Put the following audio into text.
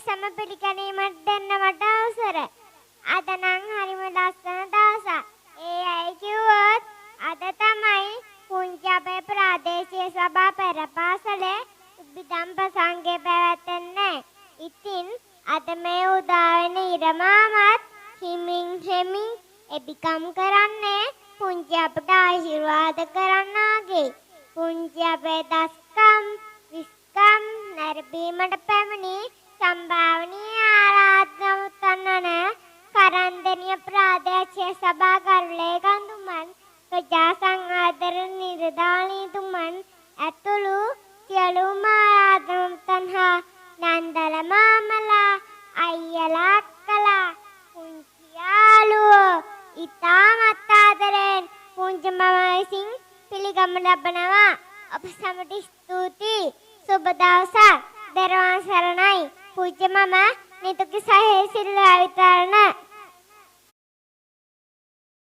සම පිළිගැනීමට දෙන්න මට අවසර. අද නම් හරිම ලස්සන දවසක්. ඒ අය කිව්වොත් අද තමයි පුංචි අපේ ප්‍රාදේශීය සභා පෙරපාසලේ උද්දම් ප්‍රසංගය පැවැත්වෙන්නේ. ඉතින් අද මේ උදා වෙන ඉරමාමත් හිමින් හෙමින් එපිකම් කරන්නේ පුංචි අපට ආශිර්වාද කරන්නාගේ. පුංචි අපේ දස්කම් විස්කම් නැරඹීමට පැමිණි සම්භාවනීය ආරාධනා උත්සන්නන කරන්දෙනිය ප්‍රාදේශීය සභා ගරුලේකන්තුමන් ප්‍රජා සංආදර නිලධාරීතුමන් ඇතුළු සියලුම ආරාධනාවන්හා නන්දල මාමලා අයියලා අක්කලා පුංචි යාළුවෝ ඉතාමත් ආදරෙන් පුංචි මම විසින් පිළිගමු ලබනවා. අප සැමට ස්තුතියි. සුබ දවසක්. දරුවන් සරණයි. පුංචි මම නිතුක සහේ සිල්වා විතරණ